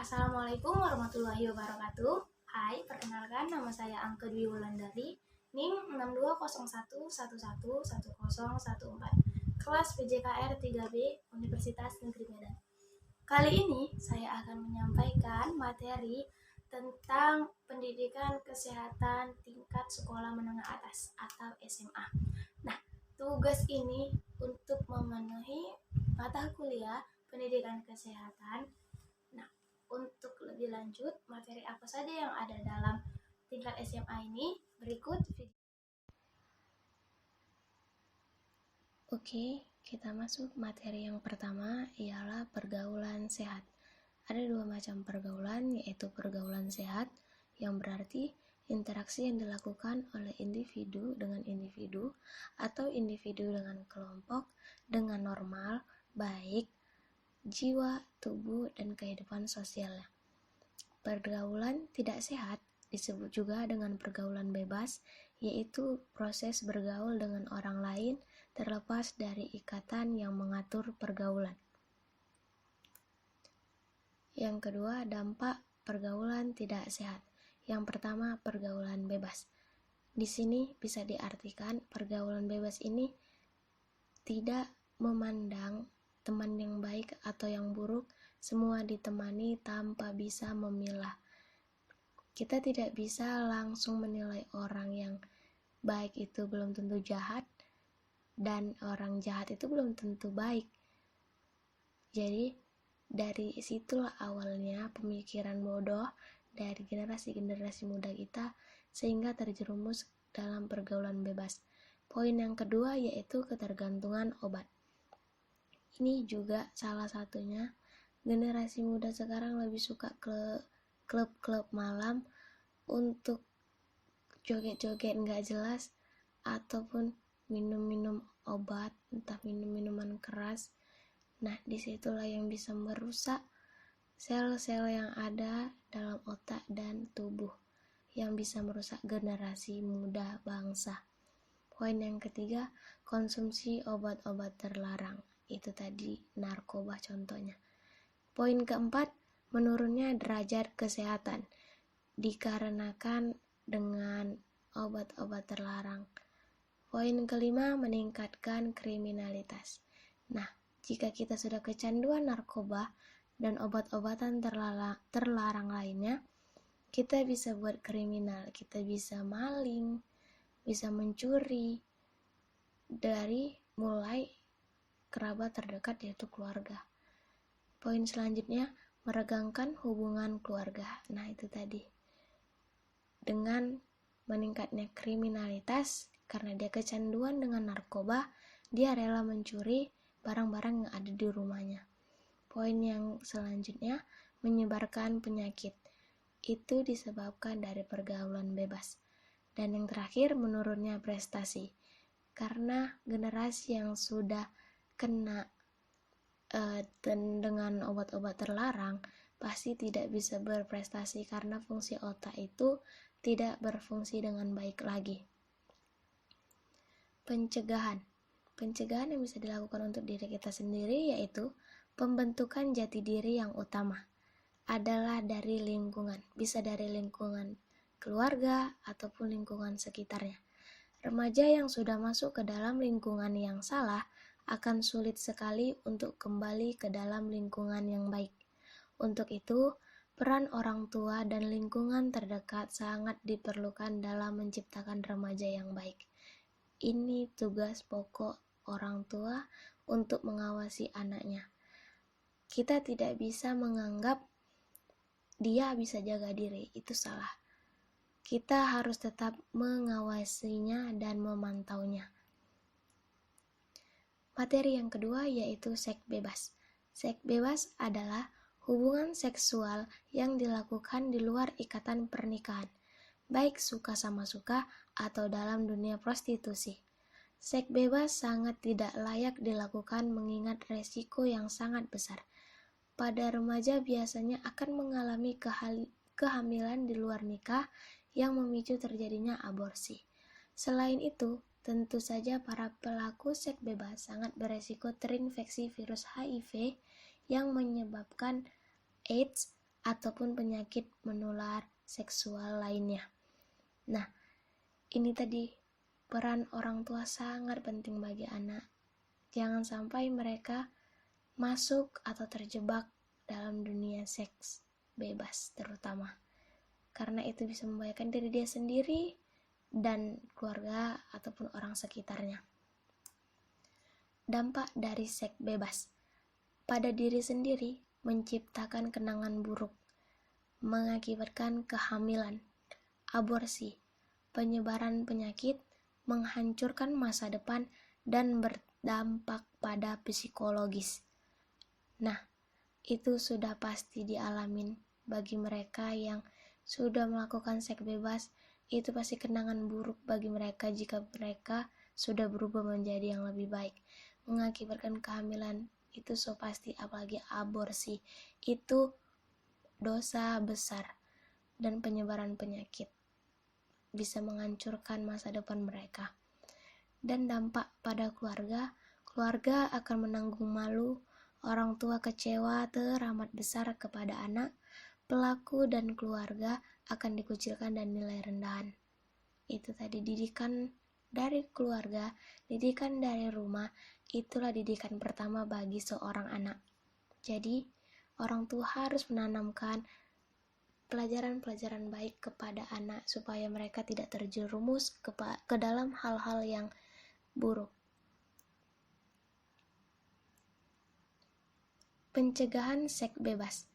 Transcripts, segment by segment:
Assalamualaikum warahmatullahi wabarakatuh. Hai, perkenalkan nama saya Angke Dwi Wulandari, NIM 6201111014, kelas PJKR 3B Universitas Negeri Medan. Kali ini saya akan menyampaikan materi tentang pendidikan kesehatan tingkat sekolah menengah atas atau SMA. Nah, tugas ini untuk memenuhi mata kuliah pendidikan kesehatan. Nah, untuk lebih lanjut, materi apa saja yang ada dalam tingkat SMA ini? Berikut video. Oke, kita masuk materi yang pertama, ialah pergaulan sehat. Ada dua macam pergaulan, yaitu pergaulan sehat, yang berarti interaksi yang dilakukan oleh individu dengan individu atau individu dengan kelompok dengan normal, baik jiwa, tubuh, dan kehidupan sosialnya. Pergaulan tidak sehat disebut juga dengan pergaulan bebas, yaitu proses bergaul dengan orang lain terlepas dari ikatan yang mengatur pergaulan. Yang kedua, dampak pergaulan tidak sehat. Yang pertama, pergaulan bebas. Di sini bisa diartikan pergaulan bebas ini tidak memandang teman yang baik atau yang buruk, semua ditemani tanpa bisa memilah. Kita tidak bisa langsung menilai orang yang baik itu belum tentu jahat, dan orang jahat itu belum tentu baik. Jadi, dari situlah awalnya pemikiran bodoh dari generasi-generasi muda kita, sehingga terjerumus dalam pergaulan bebas. Poin yang kedua yaitu ketergantungan obat. Ini juga salah satunya, generasi muda sekarang lebih suka ke klub-klub malam untuk joget-joget nggak jelas, ataupun minum-minum obat, entah minum-minuman keras. Nah, disitulah yang bisa merusak sel-sel yang ada dalam otak dan tubuh, yang bisa merusak generasi muda bangsa. Poin yang ketiga, konsumsi obat-obat terlarang. Itu tadi narkoba contohnya. Poin keempat, menurunnya derajat kesehatan dikarenakan dengan obat-obat terlarang. Poin kelima, meningkatkan kriminalitas. Nah, jika kita sudah kecanduan narkoba dan obat-obatan terlarang lainnya, kita bisa buat kriminal, kita bisa maling, bisa mencuri, dari mulai kerabat terdekat yaitu keluarga. Poin selanjutnya, meregangkan hubungan keluarga. Nah, itu tadi. Dengan meningkatnya kriminalitas, karena dia kecanduan dengan narkoba, dia rela mencuri barang-barang yang ada di rumahnya. Poin yang selanjutnya, menyebarkan penyakit. Itu disebabkan dari pergaulan bebas. Dan yang terakhir, menurunnya prestasi. Karena generasi yang sudah kena dengan obat-obat terlarang pasti tidak bisa berprestasi, karena fungsi otak itu tidak berfungsi dengan baik lagi. Pencegahan yang bisa dilakukan untuk diri kita sendiri yaitu pembentukan jati diri yang utama adalah dari lingkungan, bisa dari lingkungan keluarga ataupun lingkungan sekitarnya. Remaja yang sudah masuk ke dalam lingkungan yang salah akan sulit sekali untuk kembali ke dalam lingkungan yang baik. Untuk itu, peran orang tua dan lingkungan terdekat sangat diperlukan dalam menciptakan remaja yang baik. Ini tugas pokok orang tua untuk mengawasi anaknya. Kita tidak bisa menganggap dia bisa jaga diri, itu salah. Kita harus tetap mengawasinya dan memantaunya. Materi yang kedua yaitu seks bebas. Seks bebas adalah hubungan seksual yang dilakukan di luar ikatan pernikahan, baik suka sama suka atau dalam dunia prostitusi. Seks bebas sangat tidak layak dilakukan mengingat resiko yang sangat besar. Pada remaja biasanya akan mengalami kehamilan di luar nikah yang memicu terjadinya aborsi. Selain itu, tentu saja para pelaku seks bebas sangat beresiko terinfeksi virus HIV yang menyebabkan AIDS ataupun penyakit menular seksual lainnya. Nah, ini tadi peran orang tua sangat penting bagi anak. Jangan sampai mereka masuk atau terjebak dalam dunia seks bebas terutama. Karena itu bisa membahayakan diri dia sendiri dan keluarga ataupun orang sekitarnya. Dampak dari seks bebas pada diri sendiri menciptakan kenangan buruk, mengakibatkan kehamilan, aborsi, penyebaran penyakit, menghancurkan masa depan, dan berdampak pada psikologis. Nah, itu sudah pasti dialamin bagi mereka yang sudah melakukan seks bebas. Itu pasti kenangan buruk bagi mereka jika mereka sudah berubah menjadi yang lebih baik. Mengakibatkan kehamilan itu so pasti, apalagi aborsi itu dosa besar, dan penyebaran penyakit bisa menghancurkan masa depan mereka. Dan dampak pada keluarga akan menanggung malu, orang tua kecewa teramat besar kepada anak, pelaku dan keluarga akan dikucilkan dan nilai rendahan. Itu tadi didikan dari keluarga, didikan dari rumah, itulah didikan pertama bagi seorang anak. Jadi, orang tua harus menanamkan pelajaran-pelajaran baik kepada anak supaya mereka tidak terjerumus ke dalam hal-hal yang buruk. Pencegahan seks bebas.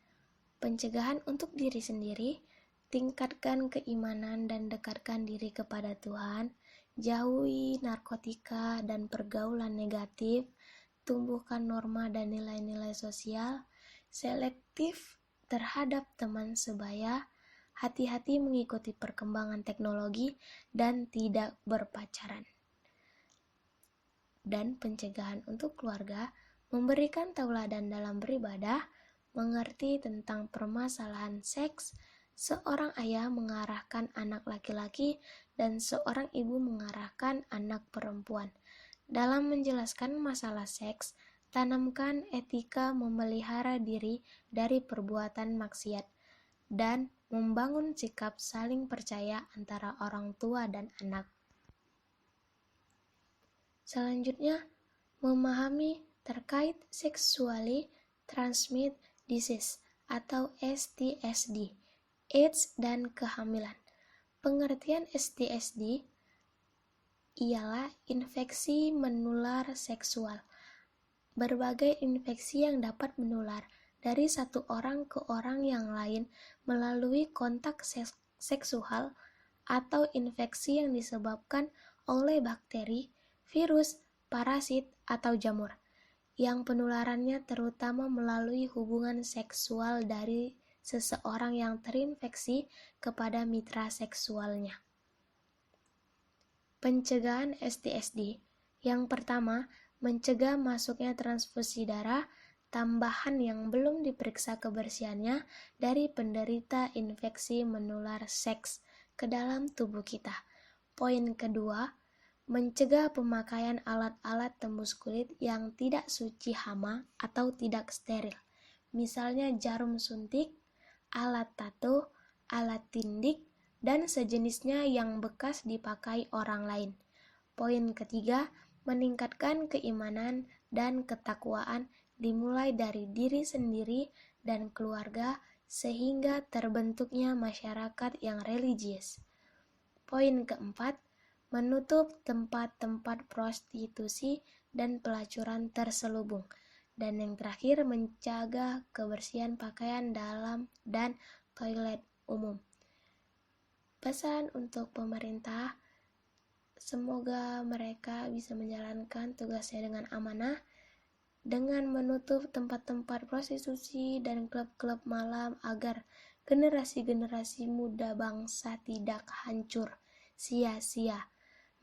Pencegahan untuk diri sendiri, tingkatkan keimanan dan dekatkan diri kepada Tuhan, jauhi narkotika dan pergaulan negatif, tumbuhkan norma dan nilai-nilai sosial, selektif terhadap teman sebaya, hati-hati mengikuti perkembangan teknologi, dan tidak berpacaran. Dan pencegahan untuk keluarga, memberikan tauladan dalam beribadah, mengerti tentang permasalahan seks, seorang ayah mengarahkan anak laki-laki dan seorang ibu mengarahkan anak perempuan. Dalam menjelaskan masalah seks, tanamkan etika memelihara diri dari perbuatan maksiat dan membangun sikap saling percaya antara orang tua dan anak. Selanjutnya, memahami terkait sexually transmitted disease atau STSD, AIDS dan kehamilan. Pengertian STSD ialah infeksi menular seksual. Berbagai infeksi yang dapat menular dari satu orang ke orang yang lain melalui kontak seksual atau infeksi yang disebabkan oleh bakteri, virus, parasit, atau jamur, yang penularannya terutama melalui hubungan seksual dari seseorang yang terinfeksi kepada mitra seksualnya. Pencegahan STSD. Yang pertama, mencegah masuknya transfusi darah tambahan yang belum diperiksa kebersihannya dari penderita infeksi menular seks ke dalam tubuh kita. Poin kedua, mencegah pemakaian alat-alat tembus kulit yang tidak suci hama atau tidak steril, misalnya jarum suntik, alat tato, alat tindik, dan sejenisnya yang bekas dipakai orang lain. Poin ketiga, meningkatkan keimanan dan ketakwaan dimulai dari diri sendiri dan keluarga sehingga terbentuknya masyarakat yang religius. Poin keempat, menutup tempat-tempat prostitusi dan pelacuran terselubung. Dan yang terakhir, menjaga kebersihan pakaian dalam dan toilet umum. Pesan untuk pemerintah, semoga mereka bisa menjalankan tugasnya dengan amanah, dengan menutup tempat-tempat prostitusi dan klub-klub malam agar generasi-generasi muda bangsa tidak hancur sia-sia.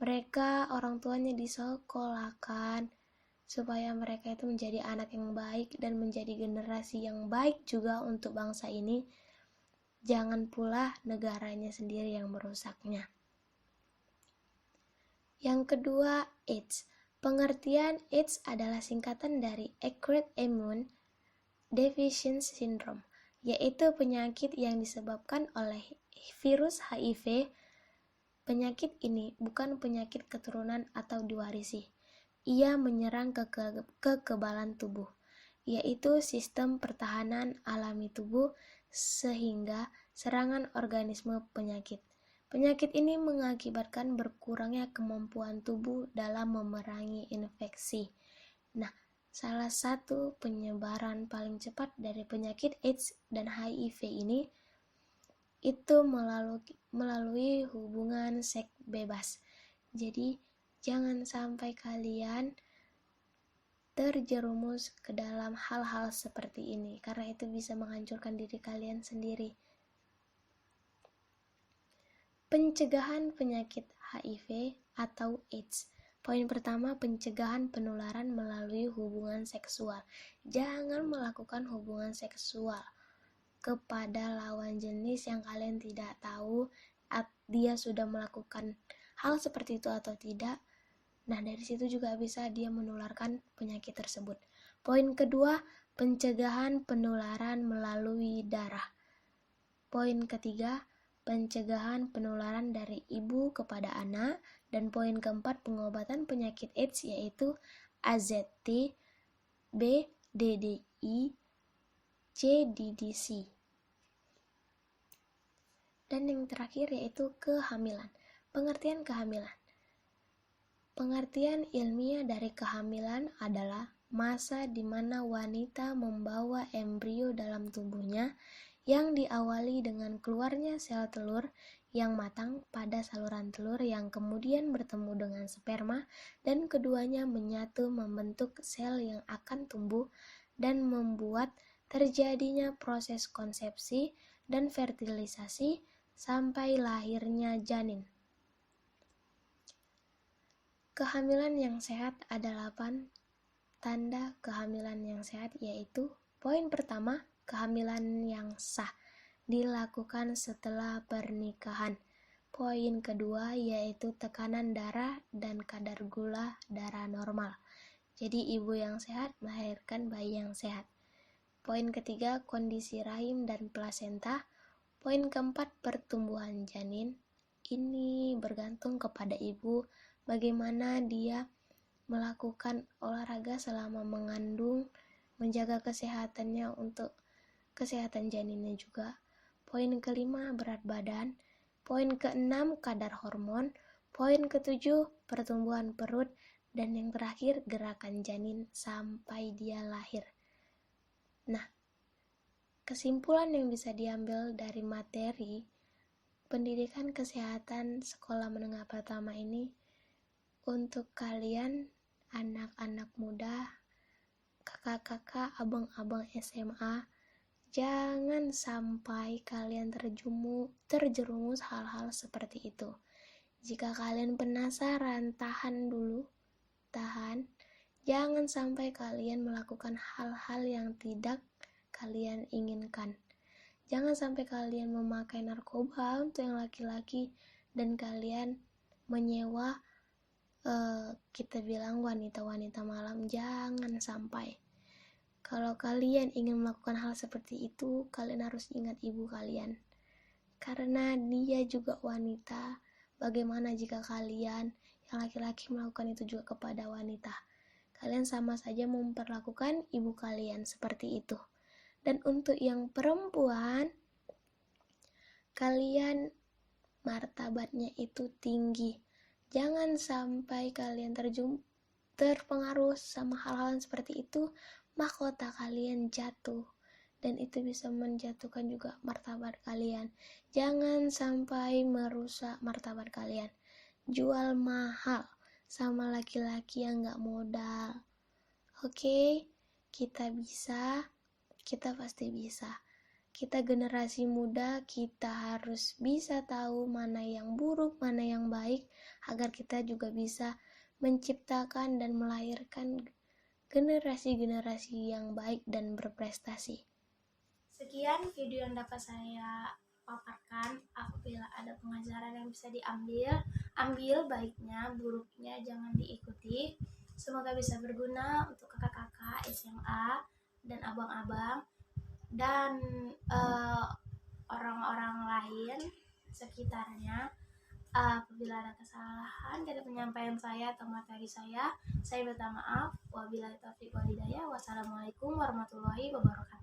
Mereka orang tuanya disekolahkan supaya mereka itu menjadi anak yang baik dan menjadi generasi yang baik juga untuk bangsa ini. Jangan pula negaranya sendiri yang merusaknya. Yang kedua, AIDS. Pengertian AIDS adalah singkatan dari Acquired Immune Deficiency Syndrome. yaitu penyakit yang disebabkan oleh virus HIV. Penyakit ini bukan penyakit keturunan atau diwarisi. Ia menyerang kekebalan tubuh, yaitu sistem pertahanan alami tubuh, sehingga serangan organisme penyakit. Penyakit ini mengakibatkan berkurangnya kemampuan tubuh dalam memerangi infeksi. Nah, salah satu penyebaran paling cepat dari penyakit AIDS dan HIV ini itu melalui hubungan seks bebas. Jadi, jangan sampai kalian terjerumus ke dalam hal-hal seperti ini, karena itu bisa menghancurkan diri kalian sendiri. Pencegahan penyakit HIV atau AIDS. Poin pertama, pencegahan penularan melalui hubungan seksual. Jangan melakukan hubungan seksual kepada lawan jenis yang kalian tidak tahu dia sudah melakukan hal seperti itu atau tidak. Nah, dari situ juga bisa dia menularkan penyakit tersebut. Poin kedua, pencegahan penularan melalui darah. Poin ketiga, pencegahan penularan dari ibu kepada anak. Dan poin keempat, pengobatan penyakit AIDS yaitu AZT, B, DDI, CDDC. Dan yang terakhir yaitu kehamilan. Pengertian kehamilan. Pengertian ilmiah dari kehamilan adalah masa di mana wanita membawa embrio dalam tubuhnya yang diawali dengan keluarnya sel telur yang matang pada saluran telur yang kemudian bertemu dengan sperma dan keduanya menyatu membentuk sel yang akan tumbuh dan membuat terjadinya proses konsepsi dan fertilisasi sampai lahirnya janin. Kehamilan yang sehat ada 8 tanda kehamilan yang sehat, yaitu poin pertama, kehamilan yang sah dilakukan setelah pernikahan. Poin kedua yaitu tekanan darah dan kadar gula darah normal. Jadi ibu yang sehat melahirkan bayi yang sehat. Poin ketiga, kondisi rahim dan plasenta. Poin keempat, pertumbuhan janin. Ini bergantung kepada ibu bagaimana dia melakukan olahraga selama mengandung, menjaga kesehatannya untuk kesehatan janinnya juga. Poin kelima, berat badan. Poin keenam, kadar hormon. Poin ketujuh, pertumbuhan perut. Dan yang terakhir, gerakan janin sampai dia lahir. Nah, kesimpulan yang bisa diambil dari materi pendidikan kesehatan sekolah menengah pertama ini untuk kalian anak-anak muda, kakak-kakak, abang-abang SMA, jangan sampai kalian terjerumus hal-hal seperti itu. Jika kalian penasaran, tahan dulu. Jangan sampai kalian melakukan hal-hal yang tidak kalian inginkan. Jangan sampai kalian memakai narkoba untuk yang laki-laki dan kalian menyewa kita bilang wanita-wanita malam. Jangan sampai. Kalau kalian ingin melakukan hal seperti itu, kalian harus ingat ibu kalian. Karena dia juga wanita. Bagaimana jika kalian yang laki-laki melakukan itu juga kepada wanita? Kalian sama saja memperlakukan ibu kalian seperti itu. Dan untuk yang perempuan, kalian martabatnya itu tinggi. Jangan sampai kalian terpengaruh sama hal-hal seperti itu, mahkota kalian jatuh. Dan itu bisa menjatuhkan juga martabat kalian. Jangan sampai merusak martabat kalian. Jual mahal sama laki-laki yang gak modal. Oke, kita bisa, kita pasti bisa. Kita generasi muda, kita harus bisa tahu mana yang buruk, mana yang baik, agar kita juga bisa menciptakan dan melahirkan generasi-generasi yang baik dan berprestasi. Sekian video yang dapat saya paparkan. Apabila ada pengajaran yang bisa diambil, ambil baiknya, buruknya jangan diikuti. Semoga bisa berguna untuk kakak-kakak SMA dan abang-abang. dan orang-orang lain sekitarnya. Apabila ada kesalahan dari penyampaian saya atau materi saya minta maaf. Wabillahi taufiq wal hidayah. Wassalamualaikum warahmatullahi wabarakatuh.